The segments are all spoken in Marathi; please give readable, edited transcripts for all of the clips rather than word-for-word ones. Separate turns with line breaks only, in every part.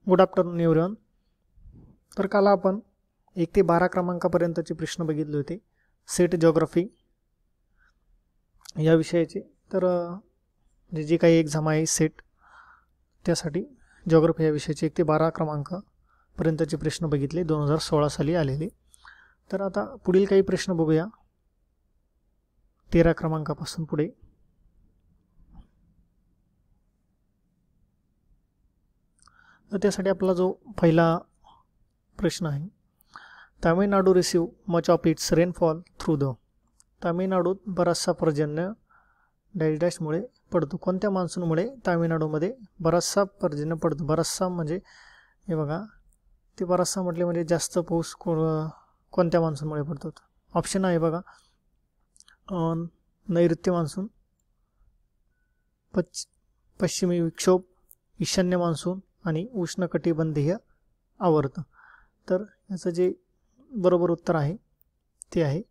Good afternoon everyone. तर काल आपण 1 ते 12 क्रमांकापर्यंतचे प्रश्न बघितले होते सेट जिओग्राफी या विषयाचे. तर जी काही एक्झाम आहे सेट त्यासाठी जिओग्राफी या विषयाचे 1 ते 12 क्रमांकापर्यंतचे प्रश्न बघितले 2016 साली आलेले. तर आता पुढील काही प्रश्न बघूया 13 क्रमांकापासून पुढे. तर त्यासाठी आपला जो पहिला प्रश्न आहे, Tamil Nadu receive much of its rainfall through the. तामिळनाडूत बराचसा पर्जन्य डॅश डॅशमुळे पडतो. कोणत्या मान्सूनमुळे तामिळनाडूमध्ये बराचसा पर्जन्य पडतो? बराचसा म्हणजे हे बघा, ते बराचसा म्हटले म्हणजे जास्त पाऊस कोणत्या मान्सूनमुळे पडतो? ऑप्शन आहे बघा, नैऋत्य मान्सून, पश्चिमी विक्षोभ, ईशान्य मान्सून आणि उष्णकटिबंधीय आवर्त. तर याचं जे बरोबर उत्तर आहे ते आहे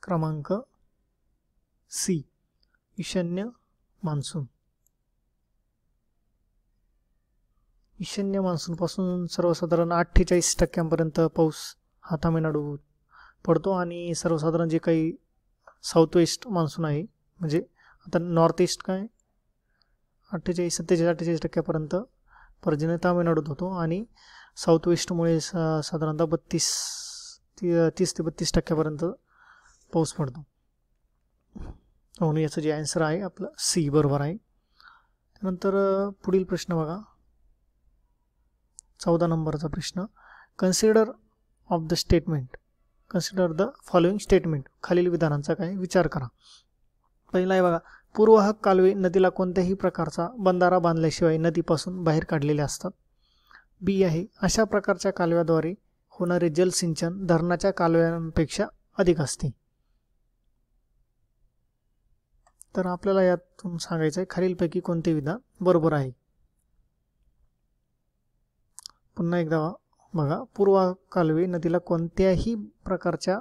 क्रमांक सी, ईशान्य मान्सून. ईशान्य मान्सूनपासून सर्वसाधारण 48% पाऊस हा तामिळनाडू पडतो आणि सर्वसाधारण जे काही साऊथ वेस्ट मान्सून आहे, म्हणजे आता नॉर्थ ईस्ट काय 47-48% पर्जन्य तामिळनाडूत होतो आणि साऊथ वेस्टमुळे साधारणतः 30 ते 32% पाऊस पडतो. म्हणून याचं जे आन्सर आहे आपलं सी बरोबर आहे. त्यानंतर पुढील प्रश्न बघा, 14 नंबरचा प्रश्न. Consider the following statement. खालील विधानांचा काय विचार करा. पहिला आहे बघा, पूर्ववाहक कालवे नदीला कोणत्याही प्रकारचा बंधारा बांधल्याशिवाय नदीपासून बाहेर काढलेले असतात. बी आहे, अशा प्रकारच्या कालव्याद्वारे होणारे जलसिंचन धरणाच्या कालव्यांपेक्षा अधिक असते. तर आपल्याला यातून सांगायचं आहे खालीलपैकी कोणते विधान बरोबर आहे. पुन्हा एकदा बघा, पूर्ववाहक कालवे नदीला कोणत्याही प्रकारच्या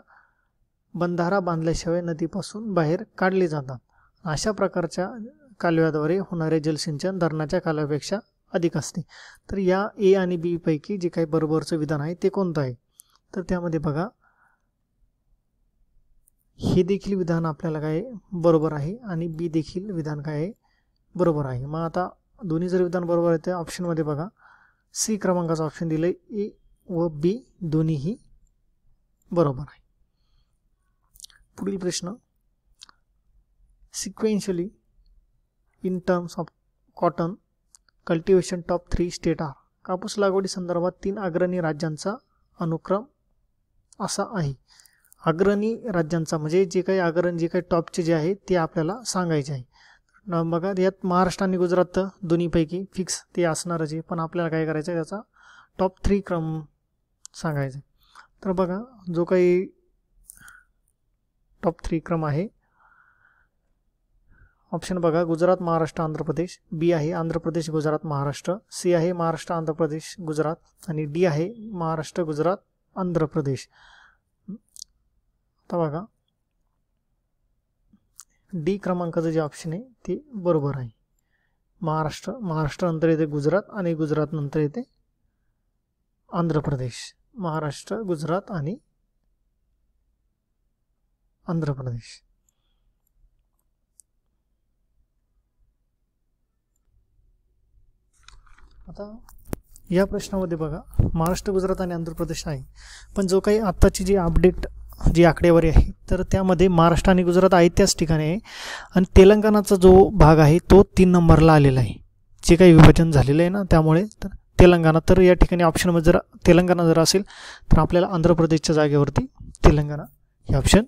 बंधारा बांधल्याशिवाय नदीपासून बाहेर काढले जातात. अशा प्रकारच्या कालव्याद्वारे होणारे जलसिंचन धरणाच्या कालव्यापेक्षा अधिक असते. तर या ए आणि बी पैकी जे काही बरोबरचं विधान आहे ते कोणतं आहे? तर त्यामध्ये बघा, हे देखील विधान आपल्याला काय बरोबर आहे आणि बी देखील विधान काय आहे बरोबर आहे. मग आता दोन्ही जर विधान बरोबर आहे तर ऑप्शनमध्ये बघा सी क्रमांकाचं ऑप्शन दिलंय, ए व बी दोन्हीही बरोबर आहे. पुढील प्रश्न, sequentially in terms of cotton cultivation top 3 state are. कापूस लागवडी संदर्भात 3 अग्रणी राज्यांचा अनुक्रम असा आहे. अग्रणी राज्यांचा म्हणजे जे काही टॉपचे जे आहे ते आपल्याला सांगायचे आहे. बघा, यात महाराष्ट्र आणि गुजरात दोन्हीपैकी फिक्स ते असणारच आहे, पण आपल्याला काय करायचं आहे त्याचा टॉप 3 क्रम सांगायचा आहे. तर बघा, जो काही टॉप 3 क्रम आहे, ऑप्शन बघा, गुजरात, महाराष्ट्र, आंध्र प्रदेश. बी आहे आंध्र प्रदेश, गुजरात, महाराष्ट्र. सी आहे महाराष्ट्र, आंध्र प्रदेश, गुजरात. आणि डी आहे महाराष्ट्र, गुजरात, आंध्र प्रदेश. आता बघा, डी क्रमांकाचं जे ऑप्शन आहे ते बरोबर आहे. महाराष्ट्र नंतर येते गुजरात आणि गुजरात नंतर येते आंध्र प्रदेश. महाराष्ट्र, गुजरात आणि आंध्र प्रदेश. आता या प्रश्नामध्ये बघा, महाराष्ट्र, गुजरात आणि आंध्र प्रदेश आहे, पण जो काही आत्ताची जी अपडेट जी आकडेवारी आहे तर त्यामध्ये महाराष्ट्र आणि गुजरात आहे त्याच ठिकाणी आहे आणि तेलंगणाचा जो भाग आहे तो 3 नंबरला आलेला आहे. जे काही विभाजन झालेलं आहे ना त्यामुळे तर तेलंगणा. तर या ठिकाणी ऑप्शनमध्ये जर तेलंगणा जर असेल तर आपल्याला आंध्र प्रदेशच्या जागेवरती तेलंगणा हे ऑप्शन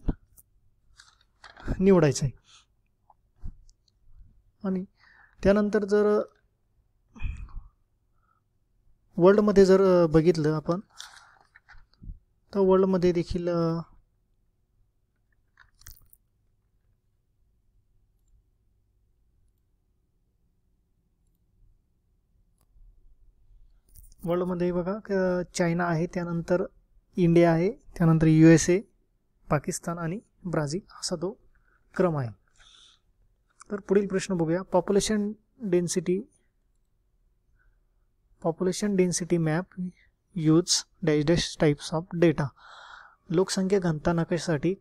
निवडायचं आहे. आणि त्यानंतर जर वर्ल्डमध्ये जर बघितलं आपण तर वर्ल्डमध्ये देखील बघा, चायना आहे, त्यानंतर इंडिया आहे, त्यानंतर USA, पाकिस्तान आणि ब्राझील असा तो क्रम आहे. तर पुढील प्रश्न बघूया, population density population density map use dash dash types of data. लोकसंख्या घनता नकाशासाठी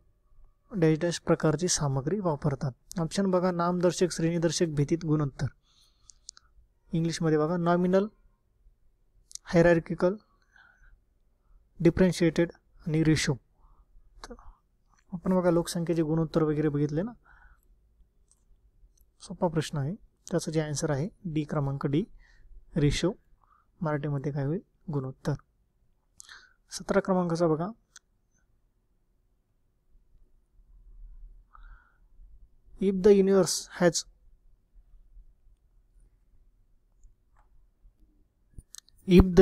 डॅश डॅश प्रकारची सामग्री वापरतात. ऑप्शन बघा, नामदर्शक, श्रेणीदर्शक, भित्तिक, गुणोत्तर. इंग्लिशमध्ये बघा, नॉमिनल, हायरार्किकल, डिफरेन्शिएटेड आणि रेशो. तर आपण बघा लोकसंख्येचे गुणोत्तर वगैरे बघितले ना. सोपा प्रश्न आहे. त्याचं जे आन्सर आहे डी, क्रमांक डी, रेशो. मराठीमध्ये काय होईल? गुणोत्तर. 17 क्रमांकाचा बघा, if the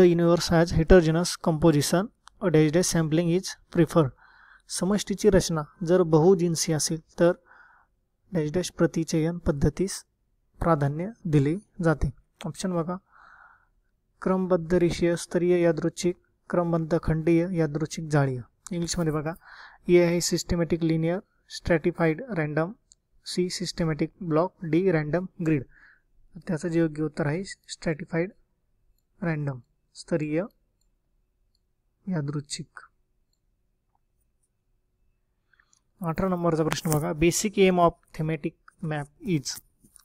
universe has heterogeneous composition, a dash dash sampling is preferred. समष्टीची रचना जर बहुजिन्सी असेल तर डॅश डॅश प्रतिचयन पद्धतीस प्राधान्य दिले जाते. ऑप्शन बघा, क्रमबद्ध रेषीय, स्तरीय, यादृच्छिक, क्रमबद्ध खंडीय, यादृच्छिक, जाळीय. इंग्लिशमध्ये बघा, ए आहे systematic, linear, stratified, random, C systematic block, D random grid. त्याचं जे योग्य उत्तर आहे स्ट्रॅटिफाईड, रँडम, स्तरीय, यादृच्छिक. 18 नंबरचा प्रश्न बघा, basic aim of thematic map is.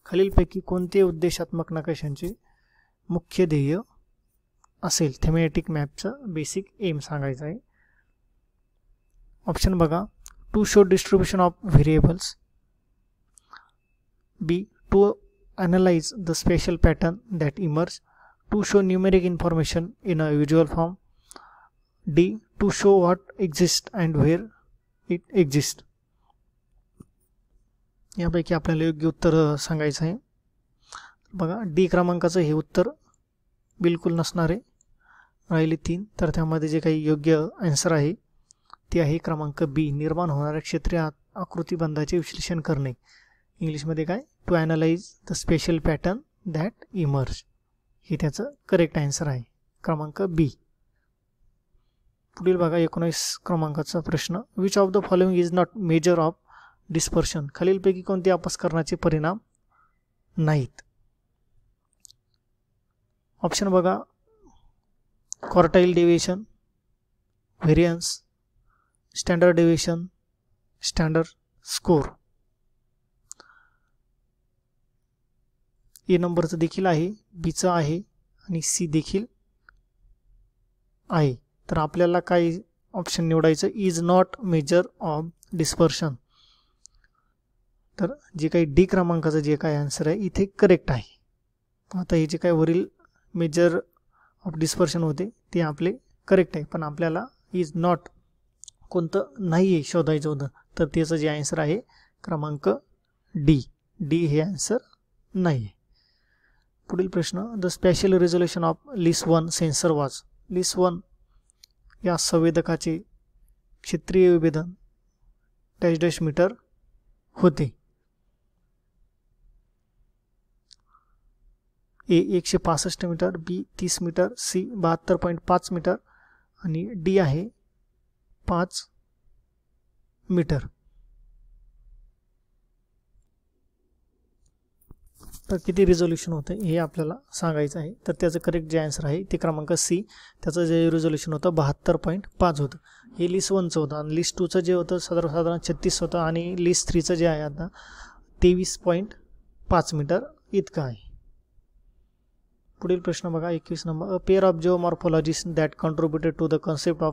खालीलपैकी कोणते उद्देशात्मक नकाशांचे मुख्य ध्येय असेल? थेमॅटिक मॅपचं बेसिक एम सांगायचं आहे. ऑप्शन बघा, to show distribution of variables, B. To analyze the spatial pattern that emerge. To show numeric information in a visual form. D. To show what exists and where it exists. यापैकी आपल्याला योग्य उत्तर सांगायचं आहे. बघा, डी क्रमांकाचं हे उत्तर बिलकुल नसणार आहे. राहिले 3. तर त्यामध्ये जे काही योग्य आन्सर आहे ते आहे क्रमांक बी, निर्माण होणाऱ्या क्षेत्रीय आकृतिबंधाचे विश्लेषण करणे. इंग्लिशमध्ये काय? To analyze the spatial pattern that emerge. हे त्याचं करेक्ट आन्सर आहे, क्रमांक बी. पुढील बघा 19 क्रमांकाचा प्रश्न, which of the following is not measure of dispersion. खालीलपैकी कोणते अपस्करणाचे परिणाम नाहीत? ऑप्शन बघा, quartile deviation, variance, standard deviation, standard score. A नंबरचं देखील आहे, बीचं आहे आणि सी देखील आहे. तर आपल्याला काय ऑप्शन निवडायचं? Is not measure of dispersion. तर जे काही डी क्रमांकाचं जे काही आन्सर आहे इथे करेक्ट आहे. आता हे जे काही वरील मेजर ऑफ डिस्पर्शन होते ते आपले करेक्ट आहे, पण आपल्याला इज नॉट कोणतं नाही आहे शोधायचं होतं. तर त्याचं जे आन्सर आहे क्रमांक डी. डी हे आन्सर नाही आहे. पुढील प्रश्न, the special resolution of LIS-1 sensor was. LIS-1 या संवेदकाचे क्षेत्रीय विभेदन डॅश डॅश मीटर होते. ए 165 मीटर, बी 30 मीटर, सी 72.5 मीटर आणि डी आहे 5 मीटर. तर किती रिझोल्युशन होतं हे आपल्याला सांगायचं आहे. तर त्याचं करेक्ट जे आन्सर आहे ते क्रमांक सी. त्याचं जे रिझोल्युशन होतं 72.5 होतं. हे LIS-1चं होतं आणि LIS-2चं जे होतं साधारण 36 होतं आणि LIS-3चं जे आहे आता 23.5 मीटर इतकं आहे. पुढील प्रश्न बघा 21 नंबर, a pair of geomorphologist that contributed to the concept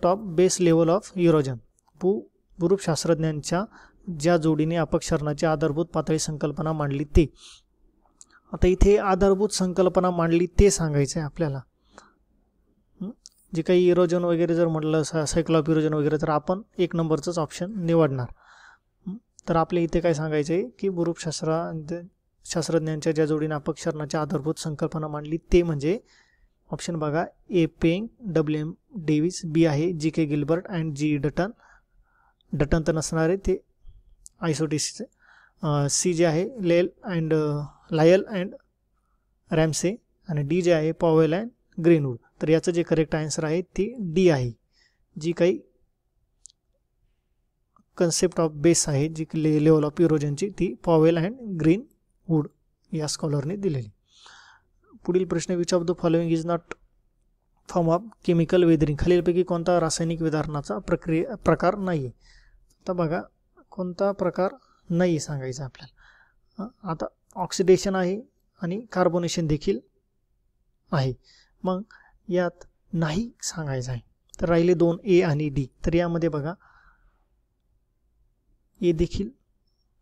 of base level of erosion. भूरूपशास्त्रज्ञांच्या ज्या जोडीने अपक्षरणाची आधारभूत पातळी संकल्पना मांडली ते. आता इथे आधारभूत संकल्पना मांडली ते सांगायचं आहे आपल्याला. जे काही इरोजन वगैरे जर म्हटलं सायकल ऑफ इरोजन वगैरे तर आपण 1 नंबरचंच ऑप्शन निवडणार. तर आपल्या इथे काय सांगायचं आहे की भूरूपशास्त्रज्ञांच्या ज्या जोडीने अपक्षरणाची आधारभूत संकल्पना मांडली ते म्हणजे ऑप्शन बघा, ए पेंग, WM डेव्हिस, बी आहे GK Gilbert and G Dutton. Dutton तर नसणार आहे, ते आयसोटिसचे. सी जे आहे लायल अँड रॅमसे आणि डी जे आहे पॉवेल अँड ग्रीनवूड. तर याचं जे करेक्ट आन्सर आहे ते डी आहे. जी काही कन्सेप्ट ऑफ बेस आहे जी लेवल ऑफ इरोजनची ती पॉवेल अँड ग्रीनवूड या स्कॉलरने दिलेली. पुढील प्रश्न, which of the following is not form of chemical weathering, खालीलपैकी कोणता रासायनिक विदारणाचा प्रकार नाही आहे. आता बघा कोणता प्रकार नाही सांगायचा आपल्याला. आता ऑक्सिडेशन आहे आणि कार्बोनेशन देखील आहे, मग यात नाही सांगायचं आहे. तर राहिले 2 ए आणि डी. तर यामध्ये बघा ए देखील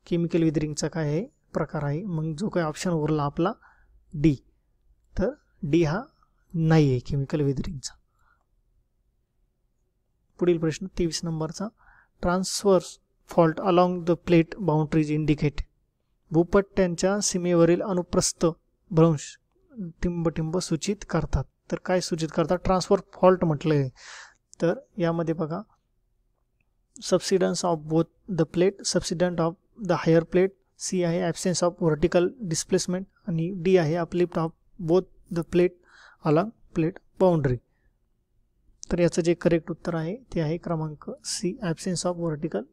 केमिकल वेदरिंगचा काय आहे प्रकार आहे, मग जो काही ऑप्शन उरला आपला डी, तर डी हा नाही आहे केमिकल वेदरिंगचा. पुढील प्रश्न 23 नंबरचा, transverse fault along the plate boundaries indicate, भूपट्ट्यांच्या सीमेवरील अनुप्रस्थ भ्रंश टिंबटिंब सूचित करतात. तर काय सूचित करतात, ट्रान्सफर फॉल्ट म्हटलं आहे. तर यामध्ये बघा subsidence of both the plate, subsident of the higher plate, C आहे ॲब्सेन्स ऑफ व्हर्टिकल डिस्प्लेसमेंट आणि डी आहे uplift of both the plate along plate boundary. तर याचं जे करेक्ट उत्तर आहे ते आहे क्रमांक C, absence of vertical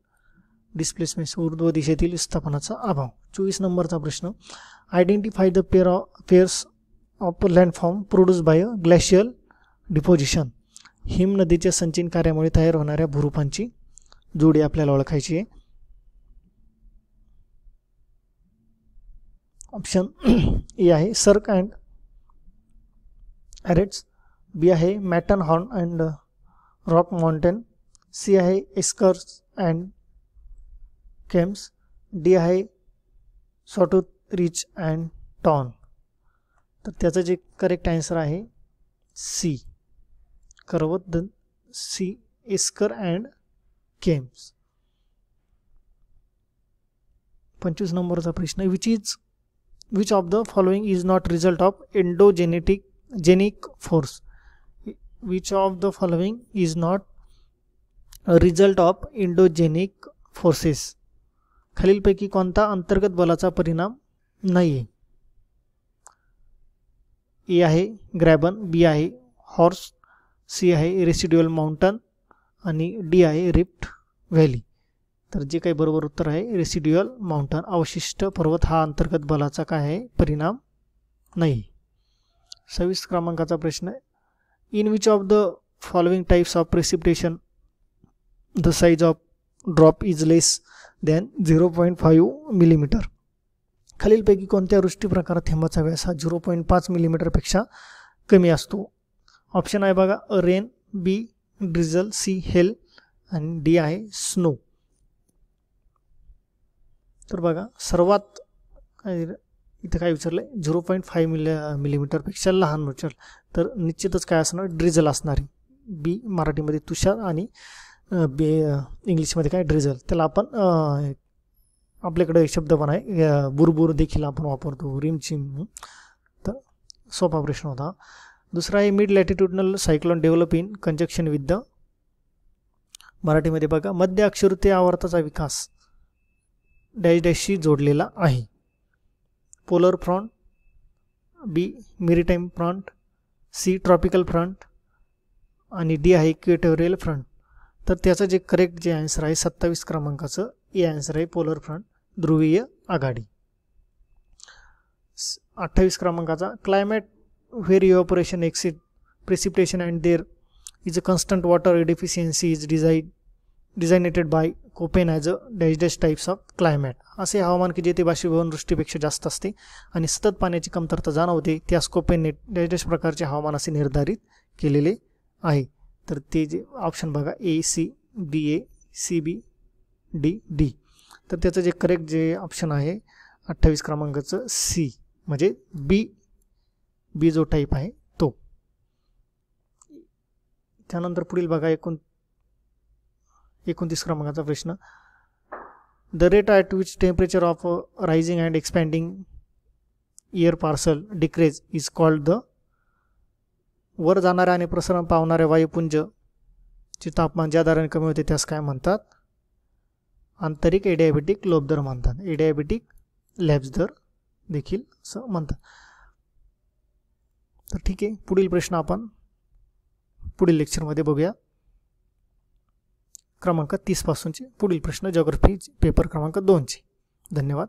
displacement, ऊर्ध्व दिशेतील विस्थापनाचा अभाव. 24 नंबरचा प्रश्न, identify the pairs of landform produce by glacial deposition, हिम नदीच्या संचयन कार्यामुळे तयार होणाऱ्या भूरूपांची जोडी आपल्याला ओळखायची आहे. ऑप्शन ए आहे सर्क अँड ॲरेट्स, बी आहे Matterhorn and rock mountain, C आहे एस्कर्स अँड केम्स, डी आहे सॉटूथ रिच अँड टॉन. तर त्याचं जे करेक्ट आन्सर आहे सी, करवत सी, एस्कर अँड केम्स. 25 नंबरचा प्रश्न, which of the following is not result of endogenic force, which of the following is not result of endogenic forces, खालीलपैकी कोणता अंतर्गत बलाचा परिणाम नाही आहे. ए आहे ग्रॅबन, बी आहे हॉर्स, सी आहे रेसिड्युअल माउंटन आणि डी आहे रिफ्ट व्हॅली. तर जे काही बरोबर उत्तर आहे रेसिड्युअल माउंटन, अवशिष्ट पर्वत हा अंतर्गत बलाचा काय आहे परिणाम नाही. 26 क्रमांकाचा प्रश्न, in which of the following types of precipitation the size of drop is less than 0.5 millimetre, खालीलपैकी कोणत्या वृष्टी प्रकारात थेंबाचा व्यास हा 0.5 मिलीमीटरपेक्षा कमी असतो. ऑप्शन आहे बघा रेन, बी ड्रिझल, सी हेल आणि डी आहे स्नो. तर बघा सर्वात इथं काय विचारलं आहे 0.5 मिलीमीटरपेक्षा लहान विचारलं, तर निश्चितच काय असणार ड्रिझल असणार आहे. बी मराठीमध्ये तुषार आणि बी इंग्लिशमध्ये काय ड्रिझल. त्याला आपण आपल्याकडे एक शब्द पण आहे बुरबुर देखील आपण वापरतो, रिमचिम. तर सोपा प्रश्न होता. दुसरा आहे mid latitudinal cyclone develop in conjunction with the, मराठीमध्ये बघा मध्य अक्षवृत्तीय आवर्ताचा विकास डॅश डॅशशी जोडलेला आहे. Polar front, B maritime front, C tropical front आणि डी आहे इक्वेटोरियल फ्रंट. तर त्याचं जे करेक्ट जे आन्सर आहे 27 क्रमांकाचं ए आन्सर आहे पोलर फ्रंट, ध्रुवीय आघाडी. 28 क्रमांकाचा, climate where evaporation exceed precipitation and there is a constant water deficiency is designated by Koppen as a dash dash types of climate, असे हवामान की जेथे बाष्पीभवन वृष्टीपेक्षा जास्त असते आणि सतत पाण्याची कमतरता जाणवते त्यास कोपेनने डॅश डॅश प्रकारचे हवामान असे निर्धारित केलेले आहे. तर ते जे ऑप्शन बघा ए सी, बी ए, सी बी, डी डी. तर त्याचं जे करेक्ट जे ऑप्शन आहे 28 क्रमांकाचं सी, म्हणजे बी जो टाईप आहे तो. त्यानंतर पुढील बघा 29 क्रमांकाचा प्रश्न, the rate at which temperature of rising and expanding air parcel decrease is called the, वर जाणाऱ्या आणि प्रसरण पावणाऱ्या वायुपुंजचे तापमान ज्या दराने कमी होते त्यास काय म्हणतात, आंतरिक एडियाबॅटिक लोब दर म्हणतात, एडियाबॅटिक लॅब्स दर देखील असं म्हणतात. तर ठीक आहे, पुढील प्रश्न आपण पुढील लेक्चरमध्ये बघूया. क्रमांक 30 पासूनचे पुढील प्रश्न जिओग्राफी पेपर क्रमांक 2चे. धन्यवाद.